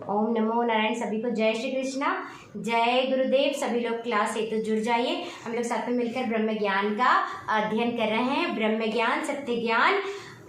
ओम नमो नारायण। सभी को जय श्री कृष्णा, जय गुरुदेव। सभी लोग क्लास से तो जुड़ जाइए। हम लोग साथ में मिलकर ब्रह्म ज्ञान का अध्ययन कर रहे हैं। ब्रह्म ज्ञान, सत्य ज्ञान,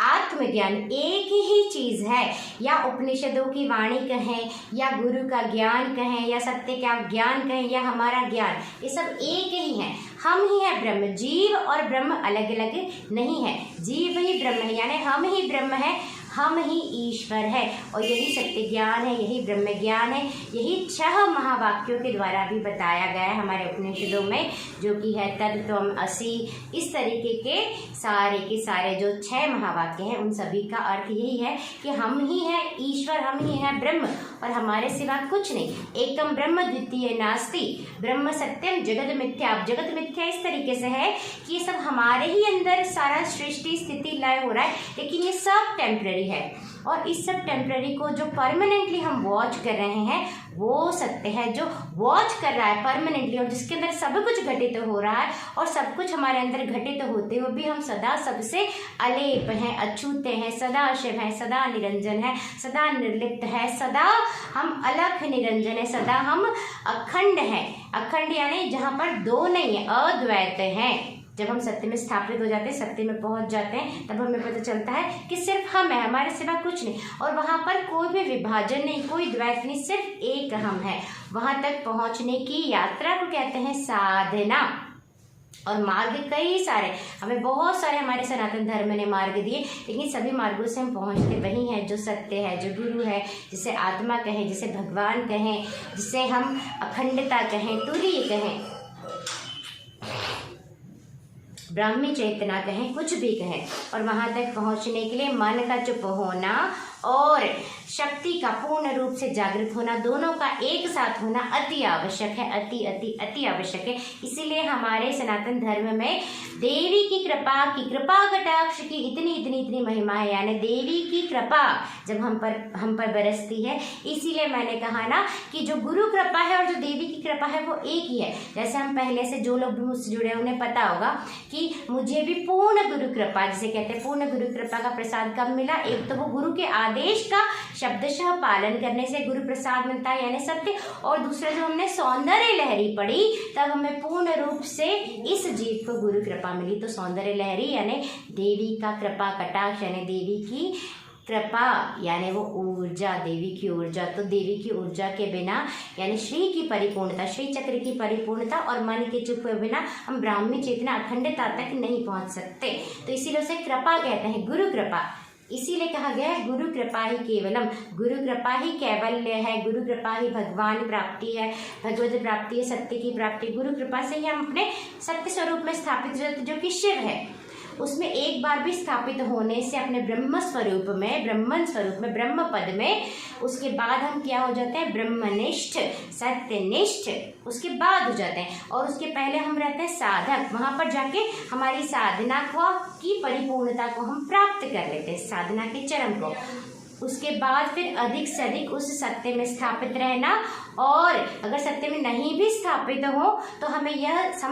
आत्मज्ञान एक ही चीज है। या उपनिषदों की वाणी कहें, या गुरु का ज्ञान कहें, या सत्य का ज्ञान कहें, या हमारा ज्ञान, ये सब एक ही है। हम ही है ब्रह्म। जीव और ब्रह्म अलग अलग नहीं है। जीव ही ब्रह्म है, यानी हम ही ब्रह्म है, हम ही ईश्वर है। और यही सत्य ज्ञान है, यही ब्रह्म ज्ञान है। यही 6 महावाक्यों के द्वारा भी बताया गया है हमारे उपनिषदों में, जो कि है तत्त्वम् असि। इस तरीके के सारे जो 6 महावाक्य हैं, उन सभी का अर्थ यही है कि हम ही है ईश्वर, हम ही है ब्रह्म, और हमारे सिवा कुछ नहीं। एकम ब्रह्म द्वितीय नास्ति, ब्रह्म सत्यम जगत मिथ्या। जगत मिथ्या इस तरीके से है कि ये सब हमारे ही अंदर सारा सृष्टि स्थिति लय हो रहा है, लेकिन ये सब टेम्पररी है। और इस सब टेम्पररी को जो परमानेंटली हम वॉच कर रहे हैं, वो सत्य है। जो वॉच कर रहा है परमानेंटली, और जिसके अंदर सब कुछ घटित हो रहा है, और सब कुछ हमारे अंदर घटित होते हुए भी हम सदा सबसे अलेप हैं, अछूते हैं, सदा शिव हैं, सदा निरंजन है, सदा निर्लिप्त है, सदा हम अलख निरंजन है, सदा हम अखंड हैं। अखंड यानी जहाँ पर दो नहीं है, अद्वैत हैं। जब हम सत्य में स्थापित हो जाते हैं, सत्य में पहुंच जाते हैं, तब हमें पता चलता है कि सिर्फ हम है, हमारे सिवा कुछ नहीं। और वहां पर कोई भी विभाजन नहीं, कोई द्वैत नहीं, सिर्फ एक हम है। वहां तक पहुंचने की यात्रा को कहते हैं साधना। और मार्ग कई सारे, हमें बहुत सारे हमारे सनातन धर्म ने मार्ग दिए, लेकिन सभी मार्गों से हम पहुंचते वही हैं जो सत्य है, जो गुरु है, जिसे आत्मा कहें, जिसे भगवान कहें, जिसे हम अखंडता कहें, तुरीय कहें, ब्राह्मी चेतना कहें, कुछ भी कहें। और वहां तक पहुंचने के लिए मन का चुप होना और शक्ति का पूर्ण रूप से जागृत होना, दोनों का एक साथ होना अति आवश्यक है। अति अति अति आवश्यक है। इसीलिए हमारे सनातन धर्म में देवी की कृपा कटाक्ष की इतनी इतनी इतनी महिमा है। यानी देवी की कृपा जब हम पर बरसती है। इसीलिए मैंने कहा ना कि जो गुरु कृपा है और जो देवी की कृपा है वो एक ही है। जैसे हम पहले से जो लोग भी मुझसे जुड़े उन्हें पता होगा कि मुझे भी पूर्ण गुरु कृपा, जिसे कहते हैं पूर्ण गुरु कृपा का प्रसाद कब मिला। एक तो वो गुरु के आदेश का शब्दशः पालन करने से गुरु प्रसाद मिलता है, यानी सत्य। और दूसरा जो हमने सौंदर्य लहरी पढ़ी, तब हमें पूर्ण रूप से इस जीव को गुरु कृपा मिली। तो सौंदर्य लहरी यानी देवी का कृपा कटाक्ष, यानी देवी की कृपा, यानी वो ऊर्जा, देवी की ऊर्जा। तो देवी की ऊर्जा के बिना, यानी श्री की परिपूर्णता, श्री चक्र की परिपूर्णता और मन के चुप हुए बिना हम ब्राह्मी चेतना अखंडता तक नहीं पहुंच सकते। तो इसीलिए उसे कृपा कहते हैं, गुरु कृपा। इसीलिए कहा गया है गुरु कृपा ही केवलम, गुरु कृपा ही कैवल्य है, गुरु कृपा ही भगवान प्राप्ति है, भगवत प्राप्ति है, सत्य की प्राप्ति। गुरु कृपा से ही हम अपने सत्य स्वरूप में स्थापित हो जाते, जो कि शिव है। उसमें एक बार भी स्थापित होने से अपने ब्रह्मन स्वरूप में, ब्रह्म पद में, उसके बाद हम क्या हो जाते हैं, ब्रह्मनिष्ठ, सत्यनिष्ठ, उसके बाद हो जाते हैं। और उसके पहले हम रहते हैं साधक। वहां पर जाके हमारी साधना की परिपूर्णता को हम प्राप्त कर लेते हैं, साधना के चरम को। उसके बाद फिर अधिक से अधिक उस सत्य में स्थापित रहना। और अगर सत्य में नहीं भी स्थापित हो तो हम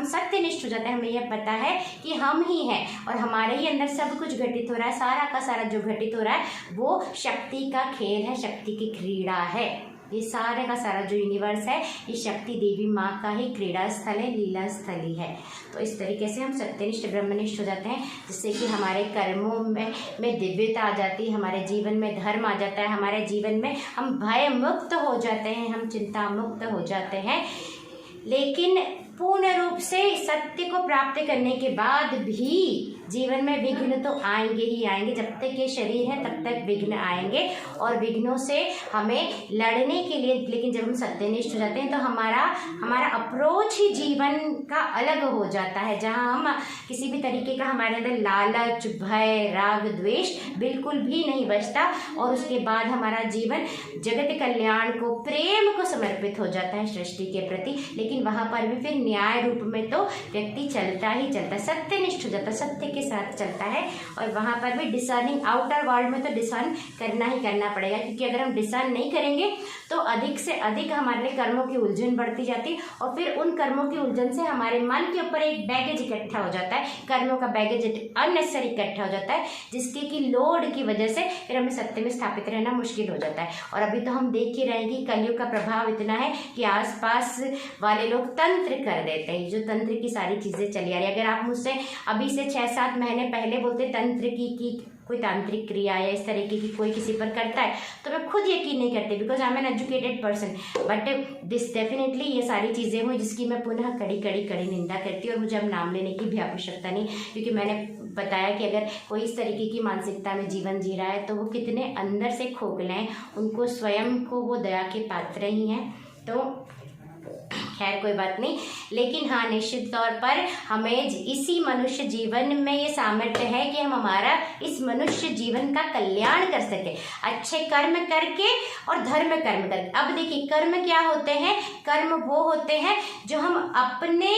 सत्यनिष्ठ हो जाते हैं। हमें यह पता है कि हम ही हैं और हमारे ही अंदर सब कुछ घटित हो रहा है। सारा का सारा जो घटित हो रहा है वो शक्ति का खेल है, शक्ति की क्रीड़ा है। ये सारे का सारा जो यूनिवर्स है, ये शक्ति देवी माँ का ही क्रीड़ा स्थल है, लीला स्थली है। तो इस तरीके से हम सत्यनिष्ठ ब्रह्मनिष्ठ हो जाते हैं, जिससे कि हमारे कर्मों में दिव्यता आ जाती है, हमारे जीवन में धर्म आ जाता है, हमारे जीवन में हम भय मुक्त हो जाते हैं, हम चिंता मुक्त हो जाते हैं। लेकिन पूर्ण रूप से सत्य को प्राप्त करने के बाद भी जीवन में विघ्न तो आएंगे ही आएंगे। जब तक ये शरीर है तब तक विघ्न आएंगे, और विघ्नों से हमें लड़ने के लिए, लेकिन जब हम सत्यनिष्ठ हो जाते हैं तो हमारा अप्रोच ही जीवन का अलग हो जाता है, जहाँ हम किसी भी तरीके का हमारे अंदर लालच, भय, राग, द्वेष बिल्कुल भी नहीं बचता। और उसके बाद हमारा जीवन जगत कल्याण को, प्रेम को समर्पित हो जाता है सृष्टि के प्रति। लेकिन वहाँ पर भी फिर न्याय रूप में तो व्यक्ति चलता ही चलता, सत्यनिष्ठ हो जाता, सत्य के साथ चलता है। और वहाँ पर भी डिसर्निंग, आउटर वर्ल्ड में तो डिसर्न करना ही करना पड़ेगा, क्योंकि अगर हम डिसर्न नहीं करेंगे तो अधिक से अधिक हमारे लिए कर्मों की उलझन बढ़ती जाती है, और फिर उन कर्मों की उलझन से हमारे मन के ऊपर एक बैगेज इकट्ठा हो जाता है, कर्मों का बैगेज अननेसेसरी इकट्ठा हो जाता है, जिसके की लोड की वजह से फिर हमें सत्य में स्थापित रहना मुश्किल हो जाता है। और अभी तो हम देख ही रहे हैं कि कलयुग का प्रभाव इतना है कि आसपास वाले लोग तंत्र कर देते हैं, जो तंत्र की सारी चीजें चली आ रही है। अगर आप मुझसे अभी से 6-7 महीने पहले बोलते तंत्र की कोई तांत्रिक क्रिया या इस तरीके की कोई किसी पर करता है, तो मैं खुद यकीन नहीं करती, because I am an educated person. But this definitely ये सारी चीज़ें हुई जिसकी मैं पुनः कड़ी निंदा करती हूँ, और मुझे अब नाम लेने की भी आवश्यकता नहीं, क्योंकि मैंने बताया कि अगर कोई इस तरीके की मानसिकता में जीवन जी रहा है तो वो कितने अंदर से खोखले हैं, उनको स्वयं को वो दया के पात्र ही हैं। तो खैर कोई बात नहीं, लेकिन हाँ, निश्चित तौर पर हमें इसी मनुष्य जीवन में ये सामर्थ्य है कि हम हमारा इस मनुष्य जीवन का कल्याण कर सके, अच्छे कर्म करके और धर्म कर्म करके। अब देखिए, कर्म क्या होते हैं? कर्म वो होते हैं जो हम अपने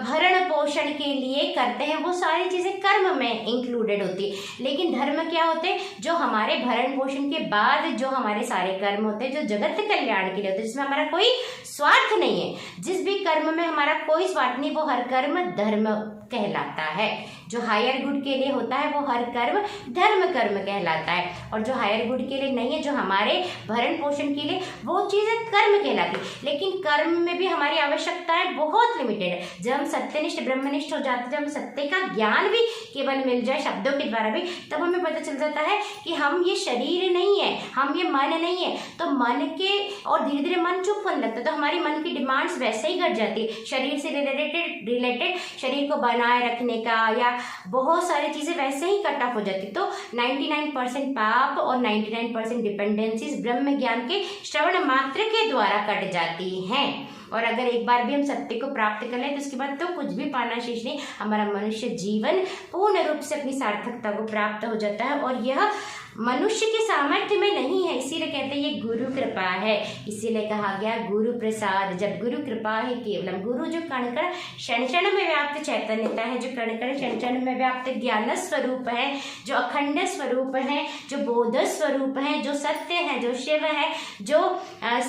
भरण पोषण के लिए करते हैं, वो सारी चीजें कर्म में इंक्लूडेड होती है। लेकिन धर्म क्या होते हैं? जो हमारे भरण पोषण के बाद जो हमारे सारे कर्म होते हैं, जो जगत कल्याण के लिए होते हैं, जिसमें हमारा कोई स्वार्थ नहीं है। जिस भी कर्म में हमारा कोई स्वार्थ नहीं, वो हर कर्म धर्म कहलाता है। जो हायर गुड के लिए होता है वो हर कर्म धर्म कर्म कहलाता है, और जो हायर गुड के लिए नहीं है, जो हमारे भरण पोषण के लिए, वो चीजें कर्म कहलाती है। लेकिन कर्म में भी हमारी आवश्यकताएं बहुत लिमिटेड है। जब हम सत्यनिष्ठ ब्रह्मनिष्ठ हो जाते हैं, जब हम सत्य का ज्ञान भी केवल मिल जाए शब्दों के द्वारा भी, तब हमें पता चल जाता है कि हम ये शरीर नहीं है, हम ये मन नहीं है। तो मन के, और धीरे धीरे मन चुप होने लगता है, तो हमारी मन की डिमांड्स वैसे ही घट जाती है। शरीर से रिलेटेड शरीर को बनाए रखने का या बहुत सारी चीजें वैसे ही कट ऑफ हो जाती। तो 99% पाप और 99% डिपेंडेंसीज ब्रह्म ज्ञान के श्रवण मात्र के द्वारा कट जाती हैं। और अगर एक बार भी हम सत्य को प्राप्त कर लें तो उसके बाद तो कुछ भी पाना शेष नहीं, हमारा मनुष्य जीवन पूर्ण रूप से अपनी सार्थकता को प्राप्त हो जाता है। और यह मनुष्य के सामर्थ्य में नहीं है, इसीलिए कहते हैं ये गुरु कृपा है। इसीलिए कहा गया गुरु प्रसाद, जब गुरु कृपा है केवलम। गुरु जो कण कण क्षण क्षण में व्याप्त चैतन्यता है, जो कण कण क्षण क्षण में व्याप्त ज्ञान स्वरूप है, जो अखंड स्वरूप है, जो बोध स्वरूप है, जो सत्य है, जो शिव है, जो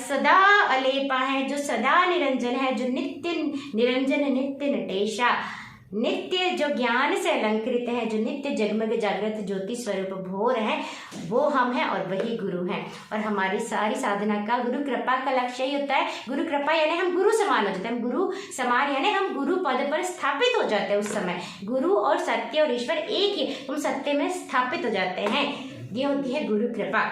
सदा अलेपा है, जो सदा निरंजन है, जो नित्य निरंजन, नित्य नटेशा, नित्य जो ज्ञान से अलंकृत है, जो नित्य जगमग जागृत ज्योति स्वरूप भोर है, वो हम हैं और वही गुरु हैं। और हमारी सारी साधना का गुरु कृपा का लक्ष्य ही होता है। गुरु कृपा यानी हम गुरु समान हो जाते हैं, हम गुरु समान यानी हम गुरु पद पर स्थापित हो जाते हैं। उस समय गुरु और सत्य और ईश्वर एक ही, हम सत्य में स्थापित हो जाते हैं। ये होती है गुरु कृपा।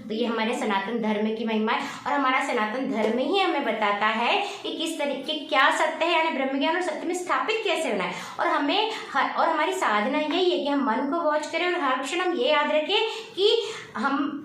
तो ये हमारे सनातन धर्म की महिमा है, और हमारा सनातन धर्म ही हमें बताता है कि किस तरीके क्या सत्य है, यानी ब्रह्म ज्ञान और सत्य में स्थापित कैसे होना है। और हमें और हमारी साधना यही है कि हम मन को वॉच करें और हर क्षण हम ये याद रखें कि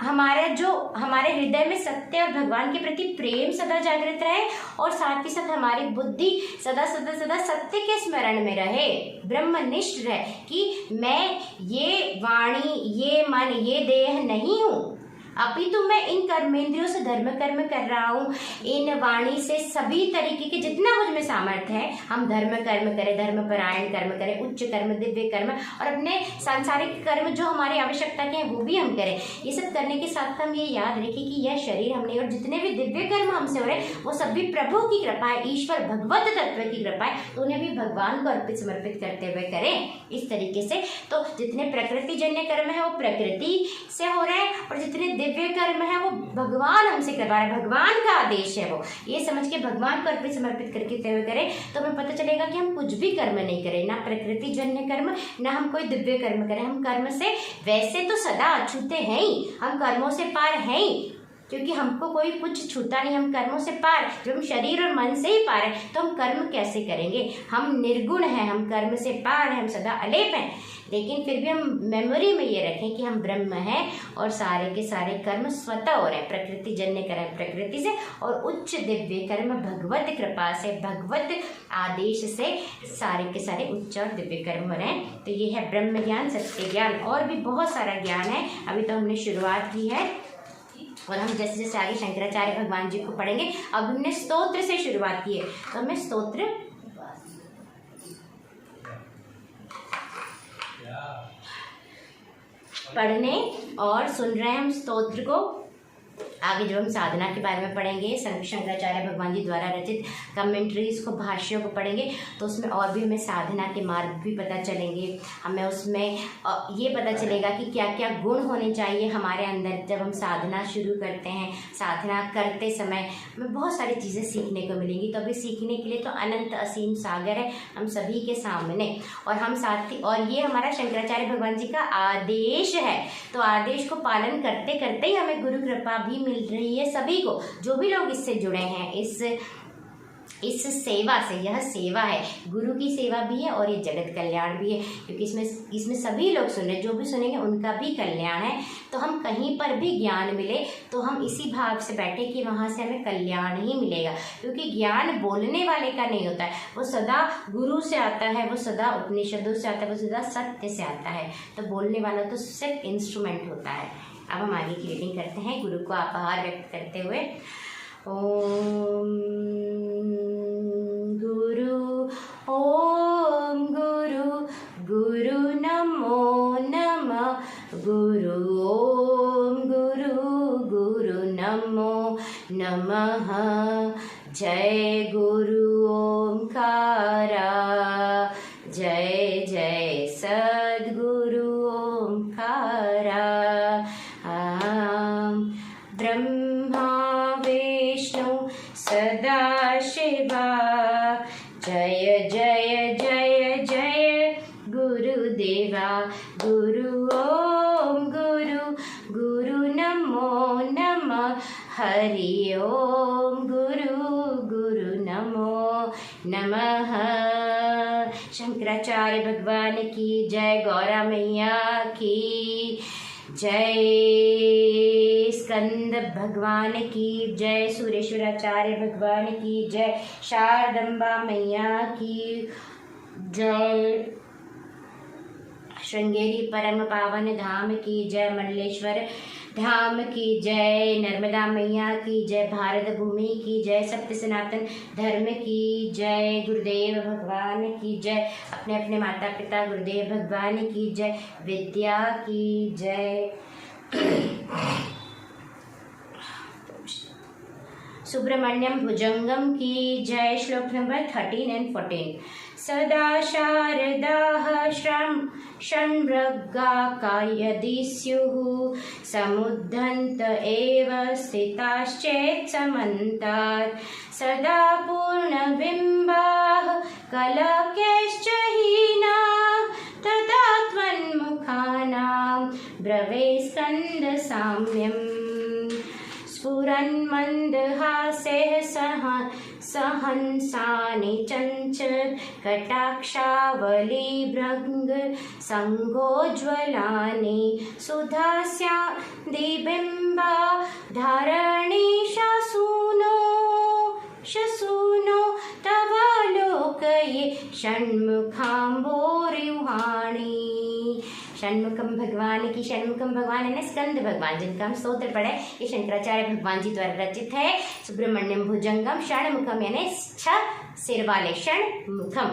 हमारे हृदय में सत्य और भगवान के प्रति प्रेम सदा जागृत रहे, और साथ ही साथ हमारी बुद्धि सदा सदा सदा सत्य के स्मरण में रहे, ब्रह्मनिष्ठ रहे कि मैं ये वाणी, ये मन, ये देह नहीं हूँ, अपितु मैं इन कर्मेंद्रियों से धर्म कर्म कर रहा हूँ। इन वाणी से सभी तरीके के जितना मुझ में सामर्थ्य है, हम धर्म कर्म करें, धर्म परायण कर्म करें, उच्च कर्म, दिव्य कर्म, और अपने सांसारिक कर्म जो हमारी आवश्यकता के हैं वो भी हम करें। ये सब करने के साथ हम ये याद रखें कि यह शरीर हमने, और जितने भी दिव्य कर्म हमसे हो रहे हैं वो सब भी प्रभु की कृपा है, ईश्वर भगवत तत्व की कृपा है, तो उन्हें भी भगवान को अर्पित समर्पित करते हुए करें इस तरीके से। तो जितने प्रकृति जन्य कर्म है वो प्रकृति से हो रहे हैं, और जितने दिव्य कर्म है वो भगवान हमसे करवा रहे हैं, भगवान का आदेश है वो, ये समझ के भगवान को अर्पित समर्पित करके हुए करें, तो हमें पता चलेगा कि हम कुछ भी कर्म नहीं करें, ना प्रकृति जन्य कर्म, ना हम कोई दिव्य कर्म करें। हम कर्म से वैसे तो सदा अछूते हैं ही, हम कर्मों से पार हैं ही, क्योंकि हमको कोई कुछ छूता नहीं, हम कर्मों से पार, जब हम शरीर और मन से ही पार है तो हम कर्म कैसे करेंगे? हम निर्गुण हैं, हम कर्म से पार हैं, हम सदा अलेप हैं। लेकिन फिर भी हम मेमोरी में ये रखें कि हम ब्रह्म हैं, और सारे के सारे कर्म स्वतः हो रहे हैं, प्रकृति जन्य कर्म प्रकृति से, और उच्च दिव्य कर्म भगवत कृपा से, भगवत आदेश से सारे के सारे उच्च और दिव्य कर्म हो रहे हैं। तो ये है ब्रह्म ज्ञान, सत्य ज्ञान, और भी बहुत सारा ज्ञान है। अभी तो हमने शुरुआत की है, और हम जैसे जैसे आगे शंकराचार्य भगवान जी को पढ़ेंगे। अब हमने स्तोत्र से शुरुआत की है, तो हमें स्तोत्र पढ़ने और सुन रहे हैं हम स्तोत्र को। आगे जब हम साधना के बारे में पढ़ेंगे, शंकराचार्य भगवान जी द्वारा रचित कमेंट्रीज को, भाष्यों को पढ़ेंगे, तो उसमें और भी हमें साधना के मार्ग भी पता चलेंगे। हमें उसमें ये पता चलेगा कि क्या क्या गुण होने चाहिए हमारे अंदर जब हम साधना शुरू करते हैं। साधना करते समय हमें बहुत सारी चीज़ें सीखने को मिलेंगी। तो अभी सीखने के लिए तो अनंत असीम सागर है हम सभी के सामने, और हम साथ ही, और ये हमारा शंकराचार्य भगवान जी का आदेश है। तो आदेश को पालन करते करते ही हमें गुरु कृपा भी मिल रही है सभी को, जो भी लोग इससे जुड़े हैं, इस सेवा से। यह सेवा है, गुरु की सेवा भी है और ये जगत कल्याण भी है, क्योंकि इसमें सभी लोग सुन रहे, जो भी सुनेंगे उनका भी कल्याण है। तो हम कहीं पर भी ज्ञान मिले तो हम इसी भाव से बैठे कि वहाँ से हमें कल्याण ही मिलेगा, क्योंकि ज्ञान बोलने वाले का नहीं होता है, वो सदा गुरु से आता है, वो सदा उपनिषदों से आता है, वो सदा सत्य से आता है। तो बोलने वाला तो सिर्फ इंस्ट्रूमेंट होता है। अब हम आगे की रीडिंग करते हैं, गुरु को आभार व्यक्त करते हुए। ओम गुरु, ओम गुरु, गुरु नमो नमः, गुरु ओम गुरु, गुरु नमो नमः। जय गुरु ओंकारा, जय जय सद्गुरु ओंकारा। ब्रह्मा विष्णु सदा शिवा, जय जय जय जय गुरुदेवा। गुरु ओम गुरु, गुरु नमो नमः, हरि ओम गुरु, गुरु नमो नमः। शंकराचार्य भगवान की जय, गौरा मैया की जय, स्कंद भगवान की जय, सुरेश्वराचार्य भगवान की जय, शारदम्बा मैया की जय, श्रृंगेरी परम पावन धाम की जय, मंडलेश्वर धाम की जय, नर्मदा मैया की जय, भारत भूमि की जय, सत्य सनातन धर्म की जय, गुरुदेव भगवान की जय, अपने अपने माता पिता गुरुदेव भगवान की जय, विद्या की जय। सुब्रमण्यम भुजंगम की जय। श्लोक नंबर 13 and 14। सदा शारदाः षण्मृगा यदि स्युः, समुद्धन्त एव स्थिताश्चेत् समन्तात्, सदा पूर्णबिम्बाः कलकैश्च हीनाः, तदा त्वन्मुखानां ब्रवे स्कन्दसाम्यम्। स्फुरन्मन्दहासेः सहंसानि चञ्चल कटाक्षावलीभृङ्ग सङ्गोज्ज्वलानि, सुधास्यादिबिम्बा धारणी शसूनो तवालोकये षण्मुखाम्बोरुहाणि। षण्मुखम भगवान की, षण्मुखम भगवान है ना स्कंद भगवान, जिनका हम स्तोत्र पढ़े, ये शंकराचार्य भगवान जी द्वारा रचित है। सुब्रमण्यम भुजंगम, षण्मुखम यानी 6 सिर वाले, षण्मुखम।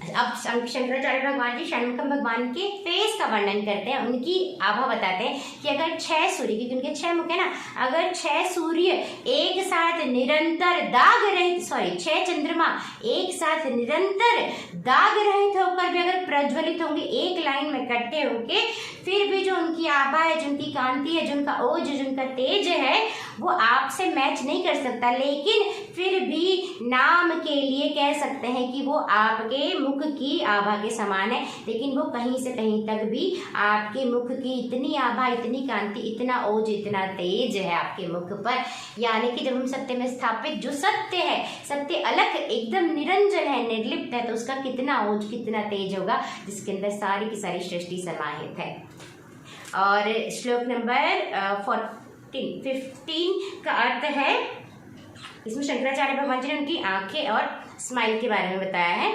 अब शंकराचार्य भगवान जी षण्मुखम भगवान के फेस का वर्णन करते हैं, उनकी आभा बताते हैं कि अगर 6 सूर्य, क्योंकि उनके 6 मुख है ना, अगर 6 सूर्य एक साथ निरंतर दाग रहित, 6 चंद्रमा एक साथ निरंतर दाग रहित होकर भी अगर प्रज्वलित होंगे, एक लाइन में इकट्ठे होंगे, फिर भी जो उनकी आभा है, जो उनकी कांति है, जो उनका ओज, जो उनका तेज है, वो आपसे मैच नहीं कर सकता, लेकिन फिर भी नाम के लिए कह सकते हैं कि वो आपके मुख की आभा के समान है, लेकिन वो कहीं से कहीं तक भी आपके मुख की इतनी आभा, इतनी कांति, इतना ओज, इतना तेज है आपके मुख पर। यानी कि जब हम सत्य में स्थापित, जो सत्य है, सत्य अलग एकदम निरंजन है, निर्लिप्त है, तो उसका कितना ओज, कितना तेज होगा, जिसके अंदर सारी की सारी सृष्टि समाहित है। और श्लोक नंबर 15 का अर्थ है, इसमें शंकराचार्य भगवान जी ने उनकी आंखें और स्माइल के बारे में बताया है।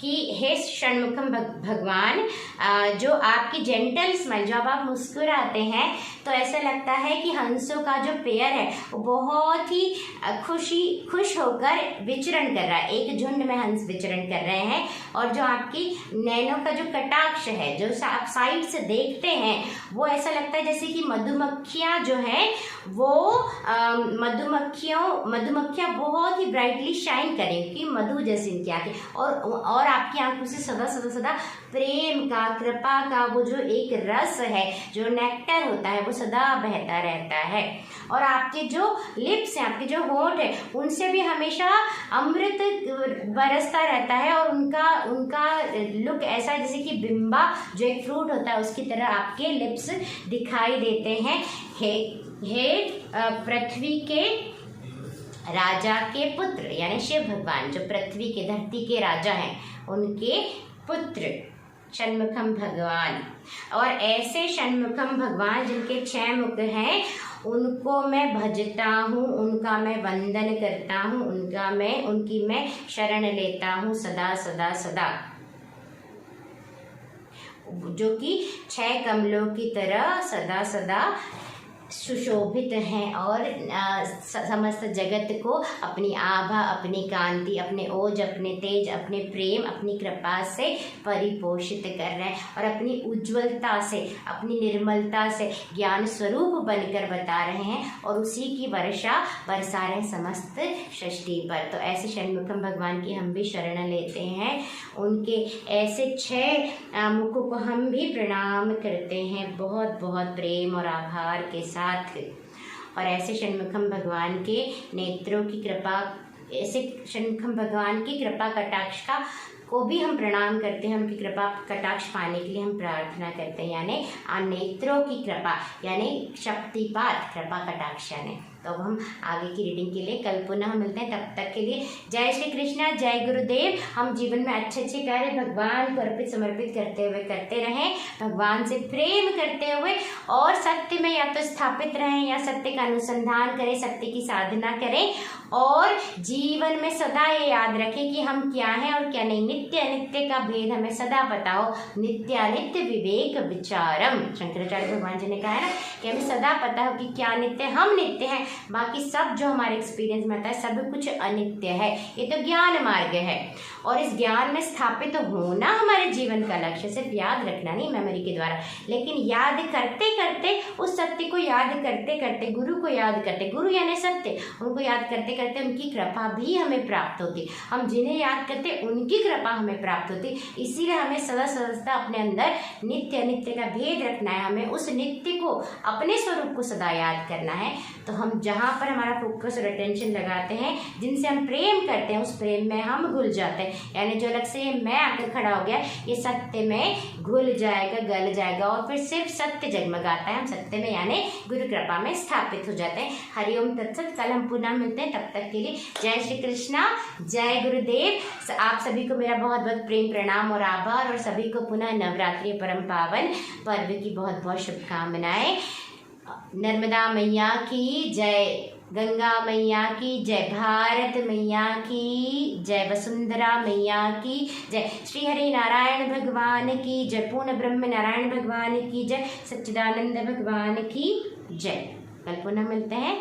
कि हे षणमुखम भगवान, जो आपकी जेंटल स्माइल, जब आप मुस्कुराते हैं तो ऐसा लगता है कि हंसों का जो पेयर है वो बहुत ही खुश होकर विचरण कर रहा है, एक झुंड में हंस विचरण कर रहे हैं। और जो आपकी नैनों का जो कटाक्ष है, जो आप साइड से देखते हैं, वो ऐसा लगता है जैसे कि मधुमक्खियाँ जो हैं वो मधुमक्खियाँ बहुत ही ब्राइटली शाइन करें कि मधु जैसी इनकी आंखें, और आपकी आंखों से सदा प्रेम का, कृपा का वो जो एक रस है, जो नेक्टर होता है, वो सदा बहता रहता है। और आपके जो लिप्स हैं, आपके जो होंठ है, उनसे भी हमेशा अमृत बरसता रहता है, और उनका लुक ऐसा है जैसे कि बिंबा जो एक फ्रूट होता है उसकी तरह आपके लिप्स दिखाई देते हैं। हे पृथ्वी के राजा के पुत्र, यानी शिव भगवान जो पृथ्वी के, धरती के राजा हैं, उनके पुत्र षणमुखम भगवान। और ऐसे षणमुखम भगवान जिनके 6 मुख हैं, उनको मैं भजता हूँ, उनका मैं वंदन करता हूँ, उनकी मैं शरण लेता हूँ सदा सदा सदा, जो कि 6 कमलों की तरह सदा सदा सुशोभित हैं और समस्त जगत को अपनी आभा, अपनी कांति, अपने ओज, अपने तेज, अपने प्रेम, अपनी कृपा से परिपोषित कर रहे हैं, और अपनी उज्ज्वलता से, अपनी निर्मलता से ज्ञान स्वरूप बनकर बता रहे हैं, और उसी की वर्षा बरसा रहे समस्त सृष्टि पर। तो ऐसे षणमुखम भगवान की हम भी शरण लेते हैं, उनके ऐसे 6 मुखों को हम भी प्रणाम करते हैं बहुत बहुत प्रेम और आभार के साथ। और ऐसे षणमुखम भगवान के नेत्रों की कृपा, ऐसे षणमुखम भगवान की कृपा कटाक्ष को भी हम प्रणाम करते हैं, उनकी कृपा कटाक्ष पाने के लिए हम प्रार्थना करते हैं, यानी नेत्रों की कृपा, यानी शक्तिपात, कृपा कटाक्ष यानी। तो अब हम आगे की रीडिंग के लिए कल पुनः मिलते हैं, तब तक के लिए जय श्री कृष्णा, जय गुरुदेव। हम जीवन में अच्छे अच्छे कार्य भगवान को अर्पित समर्पित करते हुए करते रहें, भगवान से प्रेम करते हुए, और सत्य में या तो स्थापित रहें या सत्य का अनुसंधान करें, सत्य की साधना करें, और जीवन में सदा ये याद रखें कि हम क्या हैं और क्या नहीं। नित्य अनित्य का भेद हमें सदा पता हो, नित्यानित्य विवेक विचारम, शंकराचार्य भगवान जी ने कहा है ना कि हमें सदा पता हो कि क्या नित्य, हम नित्य हैं, बाकी सब जो हमारे एक्सपीरियंस में आता है सब कुछ अनित्य है। ये तो ज्ञान मार्ग है, और इस ज्ञान में स्थापित होना हमारे जीवन का लक्ष्य। सिर्फ याद रखना नहीं मेमोरी के द्वारा, लेकिन याद करते करते, उस सत्य को याद करते करते, गुरु को याद करते, गुरु यानी सत्य, उनको याद करते करते उनकी कृपा भी हमें प्राप्त होती। हम जिन्हें याद करते उनकी कृपा हमें प्राप्त होती। इसीलिए हमें सदा अपने अंदर नित्य अनित्य का भेद रखना है, हमें उस नित्य को, अपने स्वरूप को सदा याद करना है। तो हम जहाँ पर हमारा फोकस और अटेंशन लगाते हैं, जिनसे हम प्रेम करते हैं, उस प्रेम में हम घुल जाते हैं, यानी जो अलग से मैं आकर खड़ा हो गया, ये सत्य में घुल जाएगा, गल जाएगा, और फिर सिर्फ सत्य जगमगाता है। हम सत्य में यानी गुरु कृपा में स्थापित हो जाते हैं। हरिओम तत्सत। कल हम पुनः मिलते हैं, तब तक के लिए जय श्री कृष्णा, जय गुरुदेव। आप सभी को मेरा बहुत बहुत प्रेम प्रणाम और आभार, और सभी को पुनः नवरात्रि परम पावन पर्व की बहुत बहुत शुभकामनाएं। नर्मदा मैया की जय, गंगा मैया की जय, भारत मैया की जय, वसुंधरा मैया की जय, श्री हरि नारायण भगवान की जय, पूर्ण ब्रह्म नारायण भगवान की जय, सच्चिदानंद भगवान की जय। कल पुनः मिलते हैं।